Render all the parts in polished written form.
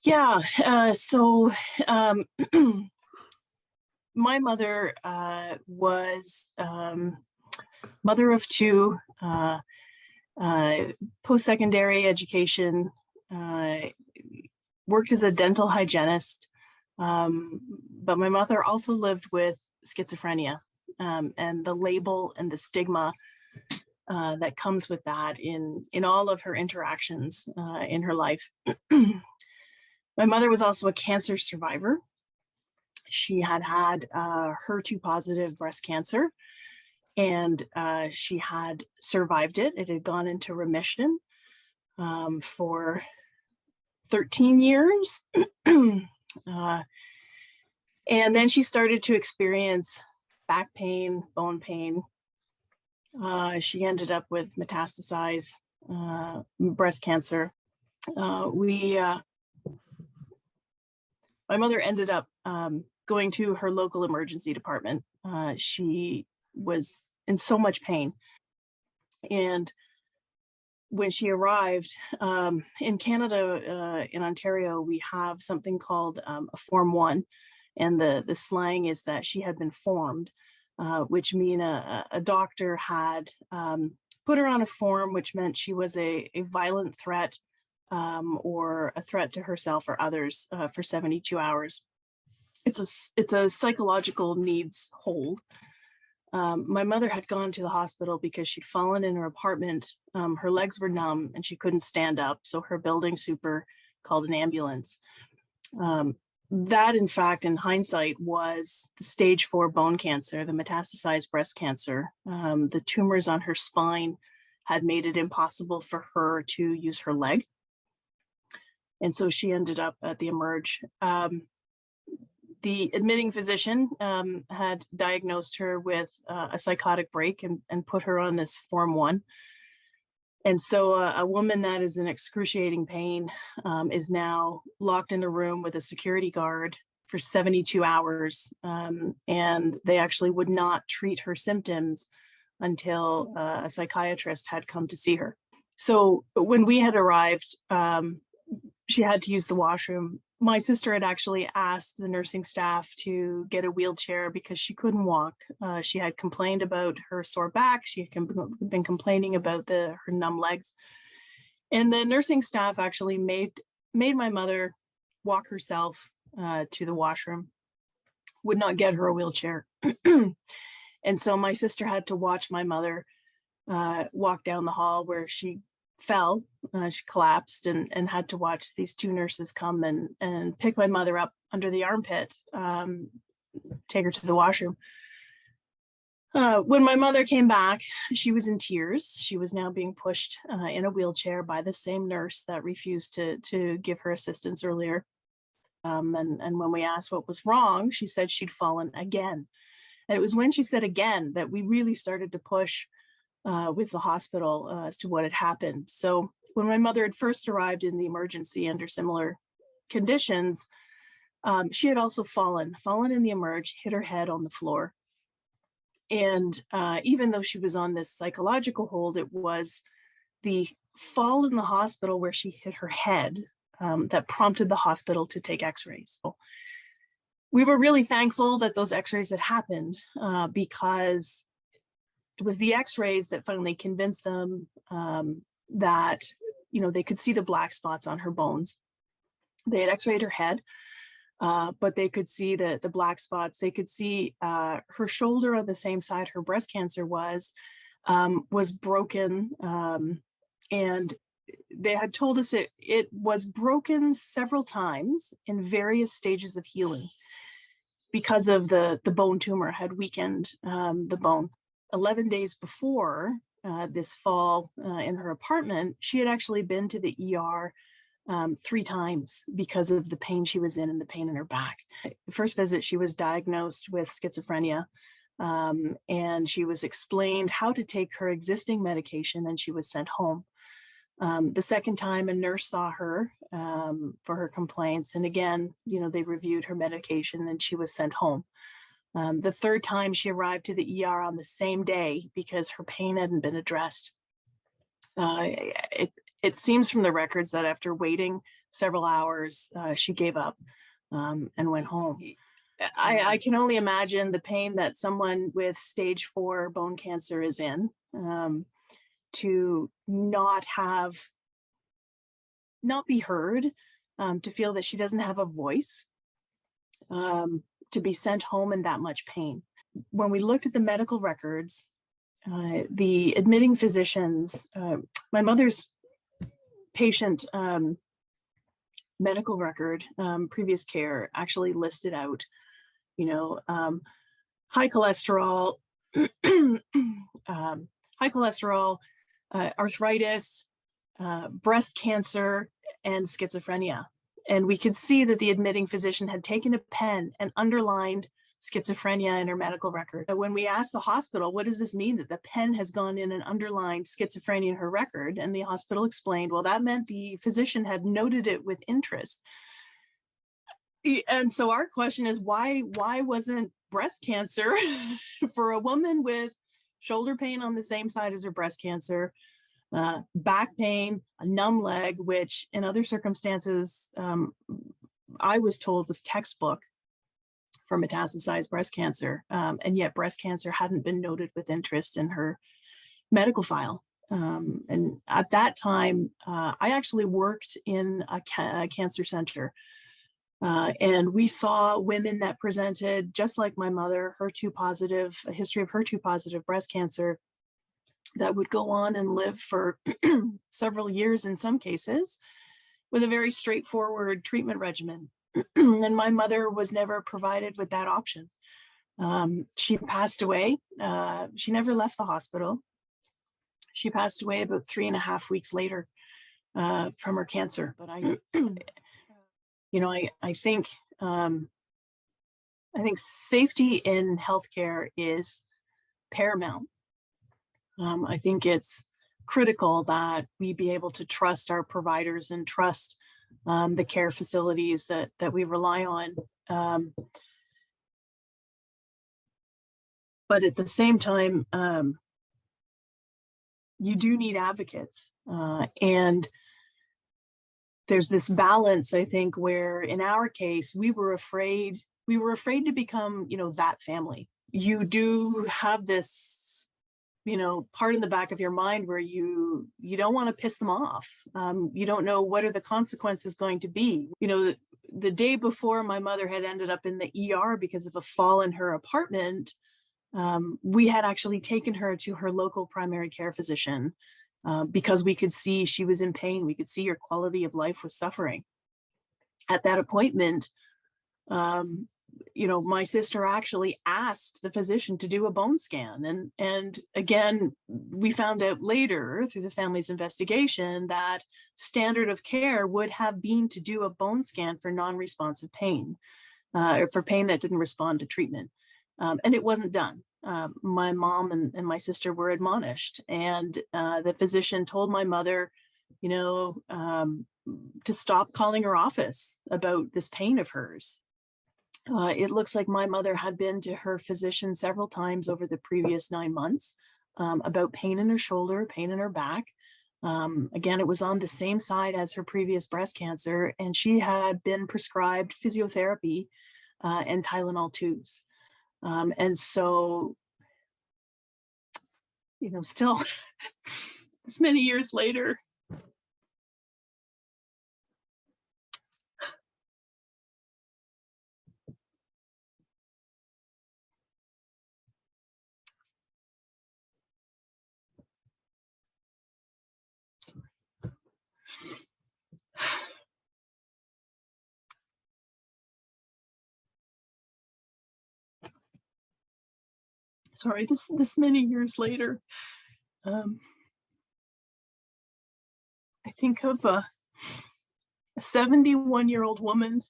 Yeah, so um, my mother was mother of two, uh, post-secondary education, uh, worked as a dental hygienist, but my mother also lived with schizophrenia, and the label and the stigma that comes with that in all of her interactions in her life. My mother was also a cancer survivor. She had had HER2 positive breast cancer, and she had survived it. It had gone into remission for 13 years. uh, and then she started to experience back pain, bone pain. She ended up with metastasized breast cancer. We My mother ended up going to her local emergency department. She was in so much pain. And when she arrived in Canada, in Ontario, we have something called a Form 1. And the slang is that she had been formed, which mean a doctor had put her on a form, which meant she was a violent threat or a threat to herself or others for 72 hours. It's a psychological needs hold. My mother had gone to the hospital because she'd fallen in her apartment. Her legs were numb and she couldn't stand up. So her building super called an ambulance. That, in fact, in hindsight, was the stage 4 bone cancer, the metastasized breast cancer. The tumors on her spine had made it impossible for her to use her leg. And so she ended up at the Emerge. The admitting physician had diagnosed her with a psychotic break and put her on this Form 1. And so a woman that is in excruciating pain is now locked in a room with a security guard for 72 hours. And they actually would not treat her symptoms until a psychiatrist had come to see her. So when we had arrived, she had to use the washroom. My sister had actually asked the nursing staff to get a wheelchair because she couldn't walk. She had complained about her sore back. She had been complaining about her numb legs. And the nursing staff actually made my mother walk herself to the washroom, would not get her a wheelchair. And so my sister had to watch my mother walk down the hall where she fell. She collapsed and had to watch these two nurses come and pick my mother up under the armpit, take her to the washroom. When my mother came back, she was in tears. She was now being pushed in a wheelchair by the same nurse that refused to give her assistance earlier. And when we asked what was wrong, she said she'd fallen again. And it was when she said again that we really started to push with the hospital as to what had happened. So when my mother had first arrived in the emergency under similar conditions, she had also fallen in the Emerge, hit her head on the floor. And even though she was on this psychological hold, it was the fall in the hospital where she hit her head that prompted the hospital to take x-rays. So we were really thankful that those x-rays had happened because it was the x-rays that finally convinced them that, they could see the black spots on her bones. They had x-rayed her head, but they could see the black spots. They could see her shoulder on the same side her breast cancer was broken. And they had told us it was broken several times in various stages of healing because of the bone tumor had weakened the bone. 11 days before this fall in her apartment, she had actually been to the ER 3 times because of the pain she was in and the pain in her back. The first visit, she was diagnosed with schizophrenia, and she was explained how to take her existing medication, and she was sent home. The second time, a nurse saw her for her complaints, and again, they reviewed her medication, and she was sent home. The third time, she arrived to the ER on the same day because her pain hadn't been addressed. It It seems from the records that after waiting several hours, she gave up and went home. I can only imagine the pain that someone with stage 4 bone cancer is in, to not be heard, to feel that she doesn't have a voice, to be sent home in that much pain. When we looked at the medical records, the admitting physicians, my mother's patient medical record, previous care actually listed out, high cholesterol, arthritis, breast cancer, and schizophrenia. And we could see that the admitting physician had taken a pen and underlined schizophrenia in her medical record. When we asked the hospital, what does this mean that the pen has gone in and underlined schizophrenia in her record? And the hospital explained, well, that meant the physician had noted it with interest. And so our question is, why wasn't breast cancer for a woman with shoulder pain on the same side as her breast cancer, back pain, a numb leg, which in other circumstances, I was told was textbook for metastasized breast cancer, and yet breast cancer hadn't been noted with interest in her medical file. And at that time, I actually worked in a cancer center, and we saw women that presented just like my mother, HER2 positive, a history of HER2 positive breast cancer, that would go on and live for several years in some cases with a very straightforward treatment regimen. And my mother was never provided with that option. She passed away. She never left the hospital. She passed away about 3.5 weeks later from her cancer. But I think safety in healthcare is paramount. I think it's critical that we be able to trust our providers and trust the care facilities that we rely on. But at the same time, you do need advocates. And there's this balance, I think, where in our case, we were afraid to become, that family. You do have this part in the back of your mind where you don't want to piss them off. You don't know what are the consequences going to be. The day before my mother had ended up in the ER because of a fall in her apartment, we had actually taken her to her local primary care physician because we could see she was in pain. We could see her quality of life was suffering. At that appointment, my sister actually asked the physician to do a bone scan. And again, we found out later through the family's investigation that standard of care would have been to do a bone scan for non-responsive pain, or for pain that didn't respond to treatment. And it wasn't done. My mom and my sister were admonished, and the physician told my mother, to stop calling her office about this pain of hers. It looks like my mother had been to her physician several times over the previous 9 months about pain in her shoulder, pain in her back. Again, it was on the same side as her previous breast cancer, and she had been prescribed physiotherapy and Tylenol tubes. And so, still this many years later, this many years later, I think of a 71-year-old woman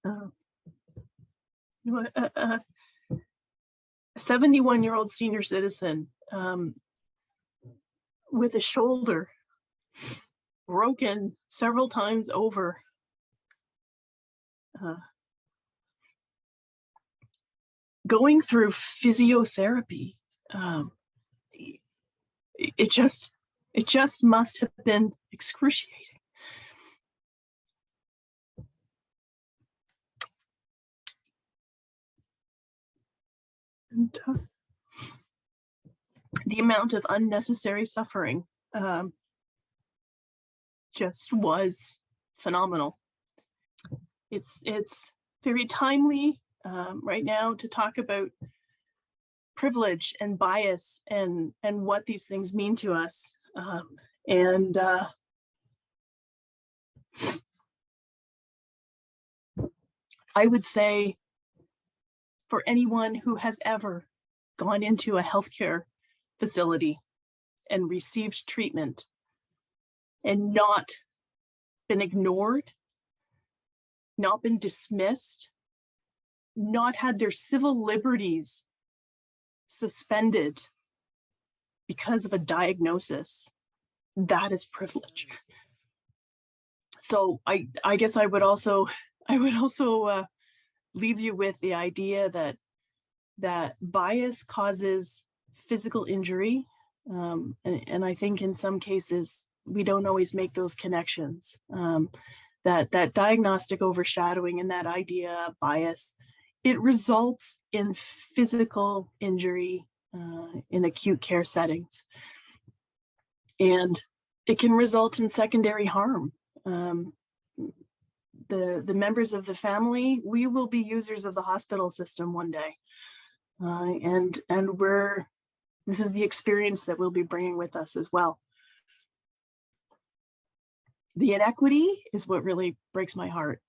a 71-year-old senior citizen with a shoulder broken several times over, going through physiotherapy, um, it just must have been excruciating. And the amount of unnecessary suffering just was phenomenal. It's very timely right now to talk about privilege and bias and what these things mean to us. And I would say for anyone who has ever gone into a healthcare facility and received treatment and not been ignored, not been dismissed, not had their civil liberties suspended because of a diagnosis, that is privilege. So I guess I would also leave you with the idea that bias causes physical injury, and I think in some cases we don't always make those connections. That diagnostic overshadowing and that idea of bias, it results in physical injury in acute care settings, and it can result in secondary harm. The members of the family, we will be users of the hospital system one day, and this is the experience that we'll be bringing with us as well. The inequity is what really breaks my heart.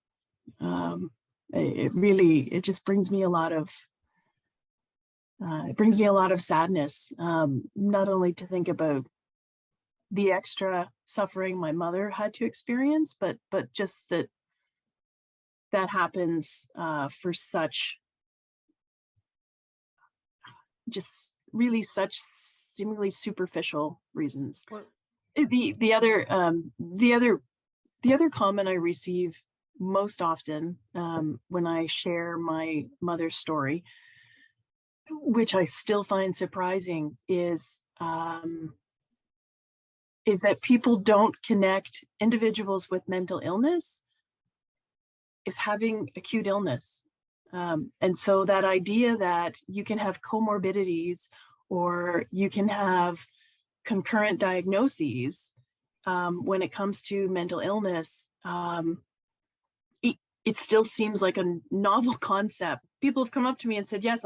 It just brings me a lot of sadness, not only to think about the extra suffering my mother had to experience, but just that happens for such seemingly superficial reasons. The other comment I receive most often when I share my mother's story, which I still find surprising, is that people don't connect individuals with mental illness is having acute illness. And so that idea that you can have comorbidities or you can have concurrent diagnoses when it comes to mental illness, it still seems like a novel concept. People have come up to me and said, yes,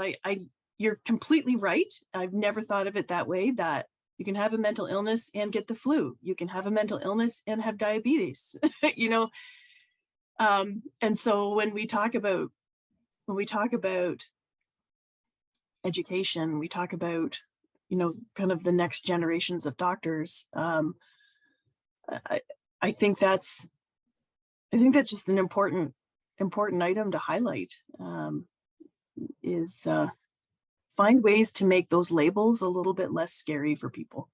you're completely right. I've never thought of it that way, that you can have a mental illness and get the flu. You can have a mental illness and have diabetes, and so when we talk about education, we talk about, kind of the next generations of doctors. I think that's just an important item to highlight, is find ways to make those labels a little bit less scary for people.